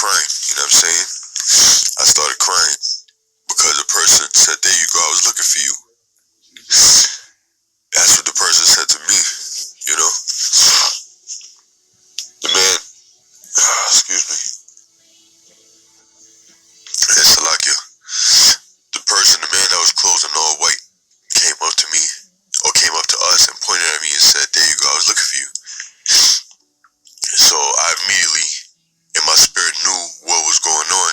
crying. You know what I'm saying? I started crying because the person said, "There you go, I was looking for you." That's what the person said to me. You know, the man. Excuse me. It's Salakia. The man that was clothed in all white, came up to me, or came up to us and pointed at me and said, "There you go, I was looking for you." So I immediately, in my spirit, knew what was going on,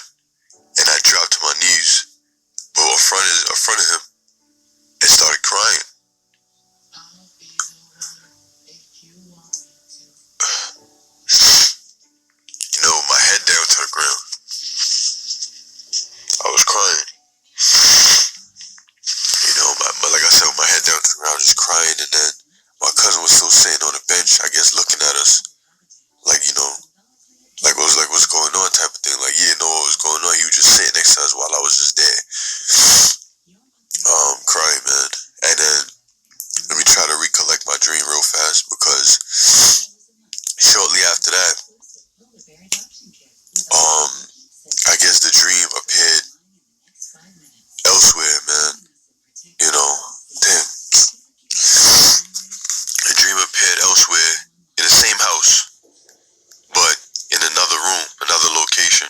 and I dropped to my knees, but in front of him, and started crying. You know, my head down to the ground. I was crying. You know, like I said, with my head down to the ground, just crying, and then my cousin was still sitting on the bench, I guess, looking at us, like, you know, like what's going on type of thing. Like, he didn't know what was going on. He was just sitting next to us while I was just there, crying, man. And then let me try to recollect my dream real fast, because shortly after that, I guess the dream appeared elsewhere, man. You know, damn. The dream appeared elsewhere in the same house, but in another room, another location.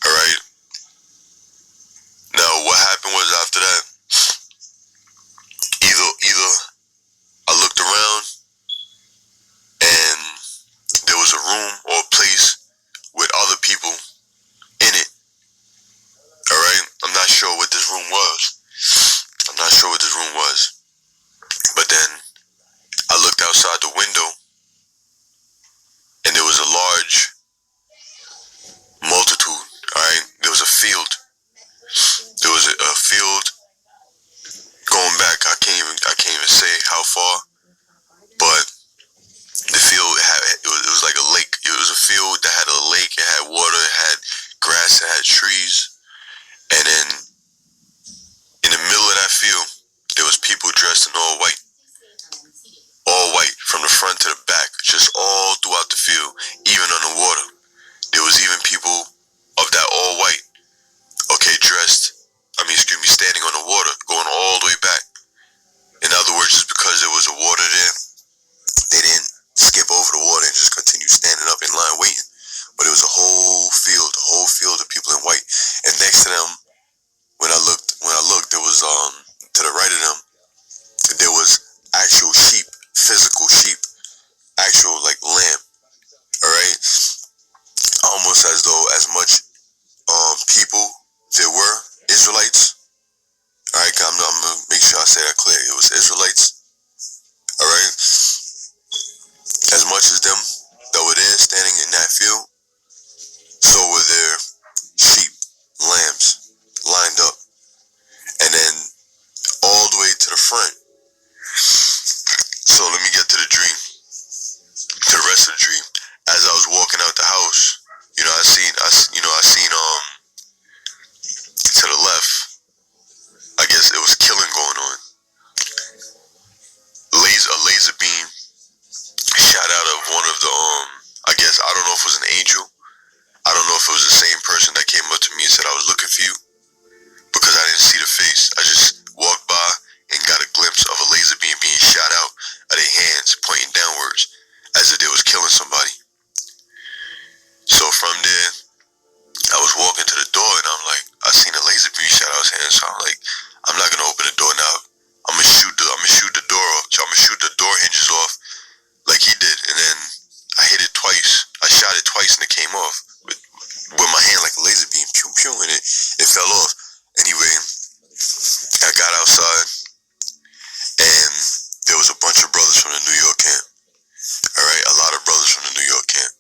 Alright? Now, what happened was after that, either I looked around and there was a room or a place with other people in it. Alright? I'm not sure what this room was. But then I looked outside the window and there was a large multitude. Alright? There was a field. There was a field going back. I can't even say how far, but the field it was like a lake. It was a field that had a lake. It had water. It had grass. It had trees. And then in the middle of that field, there was people dressed in all white from the front to the back, just all throughout the field, even on the water. There was even people of that all white, standing on the water, going all the way back. In other words, just because there was a water there, they didn't skip over the water and just continue standing up in line waiting. But it was a whole field of people in white. And next to them, when I looked, there was to the right of them, there was actual sheep, physical sheep, actual like lamb. All right, almost as though as much people there were Israelites. All right, I'm gonna make sure I say that clear. It was Israelites. All right, as much as them that were there standing in that field, so were there sheep, lambs lined up, and then all the way to the front. So let me get to the dream, to the rest of the dream. As I was walking out the house, I seen to the left, I guess it was killing going on. A laser beam shot out of one of the I guess, I don't know if it was an angel. I don't know if it was the same person that came up to me and said I was looking for you, because I didn't see the face. I just walked by and got a glimpse of a laser beam being shot out of their hands, pointing downwards, as if they was killing somebody. So from there, I was walking to the door, and I'm like, I seen a laser beam shot out of his hand, so I'm like, I'm not gonna open the door now. I'm gonna shoot the door off. So I'm gonna shoot the door hinges off like he did, and then I hit it twice. I shot it twice, and it came off with my hand like a laser beam, pew pew, and it fell off. Anyway, I got outside, and there was a bunch of brothers from the New York camp. All right, a lot of brothers from the New York camp.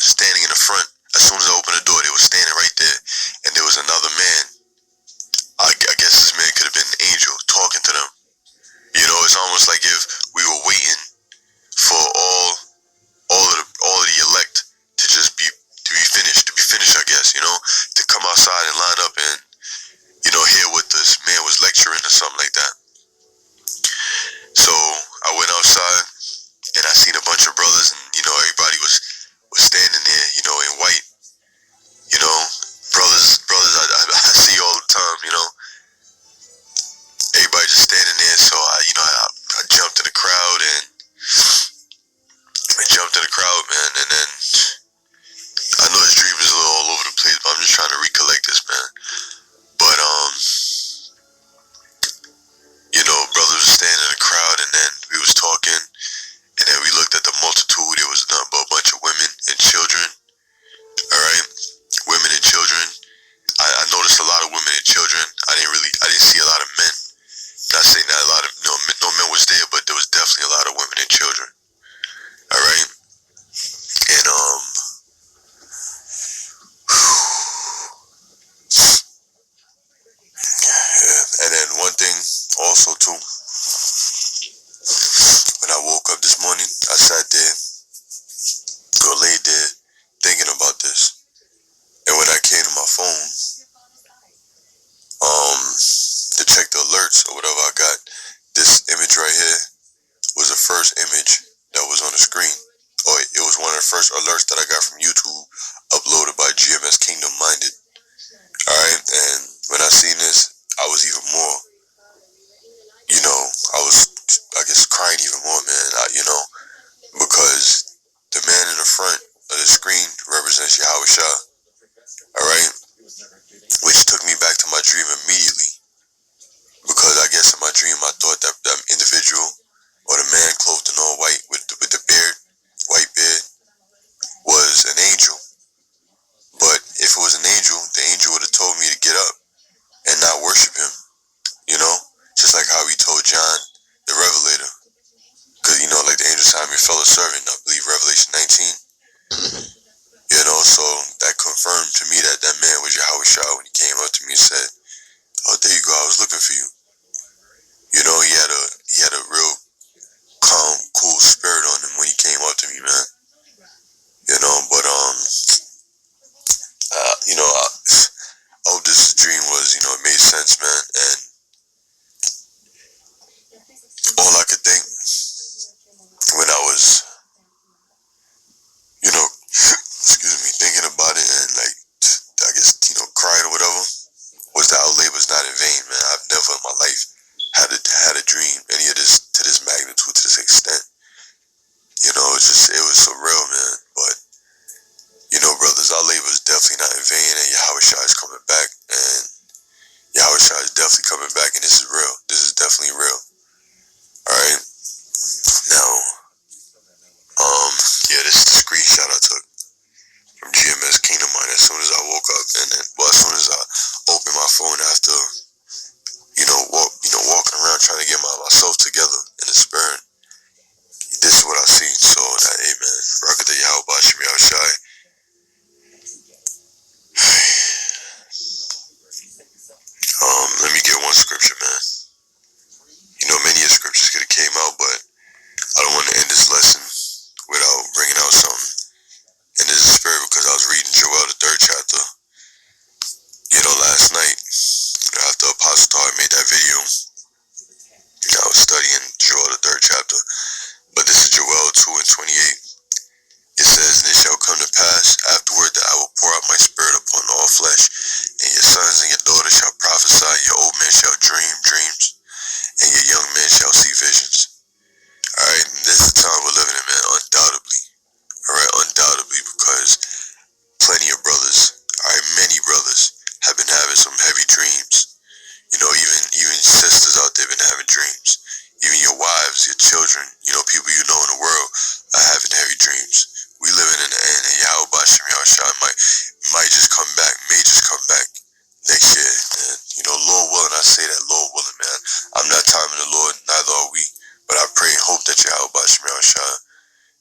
Standing in the front. As soon as I opened the door, they were standing right there, and there was another man. I guess this man could have been an angel talking to them. It's almost like if we were waiting for all of the elect to just be finished, I guess, to come outside and line up and, hear what this man was lecturing or something like that. So I went outside and I seen a bunch of brothers, and, everybody was woke up this morning, I sat there, or laid there, thinking about this. And when I came to my phone, to check the alerts or whatever I got, this image right here was the first image that was on the screen. Or it was one of the first alerts that I got from YouTube, uploaded by GMS Kingdom Minded. Alright, and when I seen this, I was even more, I was, I guess, crying even more, man, because the man in the front of the screen represents Yahweh Shah, alright, which took me back to my dream immediately, because I guess in my dream I thought that that individual, or the man clothed in all white with the beard, white beard, was an angel. But if it was an angel, the angel would have told me to get up and not worship him, just like how he told John the Revelator. Because, like the angel said, I'm your fellow servant, I believe Revelation 19. So that confirmed to me that that man was Yahweh Shah when he came up to me and said, oh, there you go, I was looking for you. He had a real calm, cool spirit on him when he came up to me, man. But I hope this dream was, it made sense, man. And all I could think when I was, excuse me, thinking about it and like, I guess, crying or whatever, was that our labor's not in vain, man. I've never in my life had a dream any of this to this magnitude, to this extent. It was so real, man. But brothers, our labor is definitely not in vain, and Yahweh Shah is coming back, and Yahweh Shah is definitely coming back, and this is real. This is definitely real. All right. Now, this is the screenshot I took from GMS Kingdom Mind as soon as I woke up, and then, as soon as I opened my phone after, walking around trying to get myself together in the spirit. This is what I seen. So, amen. Rocket the Yahweh Bashim Yahushai. Let me get one scripture, man. Many of the scriptures could have came out, but I don't want to end this lesson without bringing out something. And this is spirit because I was reading Joel, the 3rd chapter. Last night, after Apostle Todd made that video, I was studying Joel, the 3rd chapter. But this is Joel 2 and 28. It says, and it shall come to pass afterward that I will pour out my spirit upon all flesh, and your sons and your daughters shall prophesy, your old men shall dream dreams, and your young men shall see visions. Alright, this is the time we're living in, man, undoubtedly. Alright, undoubtedly, because plenty of brothers, many brothers, have been having some heavy dreams. Even sisters out there been having dreams. Even your wives, your children, people in the world are having heavy dreams. We living in the end, and Yahweh Bashim Yahushua might just come back, may just come back next year. And, Lord willing, I say that, Lord willing, man. I'm not timing the Lord, neither are we. But I pray and hope that Yahweh Bashim Yahushua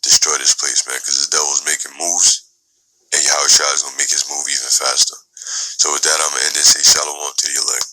destroy this place, man, because the devil's making moves, and Yahushua is going to make his move even faster. So with that, I'm going to end this. Say shalom to the elect.